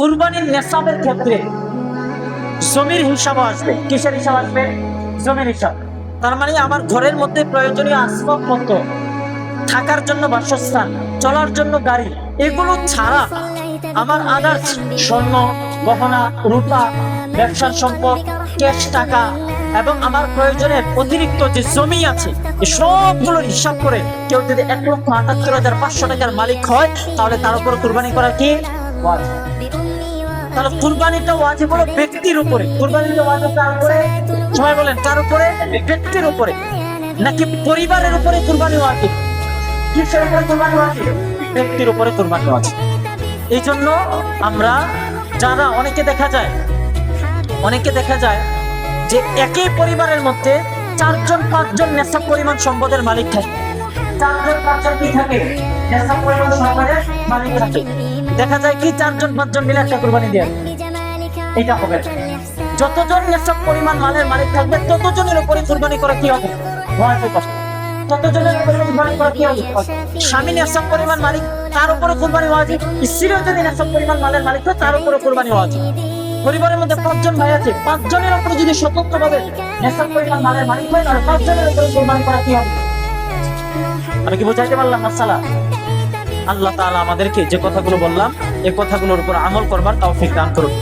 কুরবানির নেশাবের ক্ষেত্রে জমির হিসাব আসবে। কিসের হিসাব আসবে? জমির হিসাব। তার মানে আমার ঘরের মধ্যে প্রয়োজনীয় আসবাবপত্র, থাকার জন্য বাসস্থান, চলার জন্য গাড়ি, এগুলো ছাড়া আমার আদার্স স্বর্ণ, গহনা, রূপা, ব্যবসার সম্পদ, ক্যাশ টাকা এবং আমার প্রয়োজনের অতিরিক্ত যে জমি আছে, সবগুলোর হিসাব করে কেউ যদি 1,78,500 টাকার মালিক হয়, তাহলে তার উপর কুরবানি করা কি ওয়াজিব। তাহলে কুরবানিটা ওয়াজিব হলো ব্যক্তির উপরে। কুরবানিটা ওয়াজিব কার উপরে? সবাই বলেন, কার উপরে? ব্যক্তির উপরে। নাকি পরিবারের উপরে কুরবানি ওয়াজিব? কিসের উপরে কুরবানি ওয়াজিব? ব্যক্তির উপরে কুরবানি ওয়াজিব। এই জন্য আমরা যারা অনেকে দেখা যায় যে একই পরিবারের মধ্যে 4-5জন নেশাব পরিমাণ সম্পদের মালিক থাকে। 4-5জন কি থাকে? নেশাব পরিমাণ সম্পদের মালিক থাকে। দেখা যায় কি 4-5জন মিলে একটা কুরবানি দেয়। এটা হবে না। যতজন নেশাব পরিমাণ মালের মালিক থাকবে ততজনের উপরে কুরবানি করা কি হবে? ওয়াজিব হবে। ততজনের উপরে কুরবানি করা কি হবে? স্বামী নেশাব পরিমাণ মালিক, তার উপরে কুরবানি ওয়াজিব। স্ত্রীও যদি নেশাব পরিমাণ মালের মালিক হয়, তার উপরে কুরবানি ওয়াজিব। পরিবারের মধ্যে 5জন ভাই আছে, 5জনের উপরে যদি স্বতন্ত্রভাবে নেশাব পরিমাণ মালের মালিক হয়, তাহলে 5জনের উপরে কুরবানি করা কি হবে? আমি কি বুঝাইতে পারলাম মাসালা? আল্লাহ তাআলা আমাদেরকে যে কথাগুলো বললাম, এই কথাগুলোর উপর আমল করবার তৌফিক দান করুন।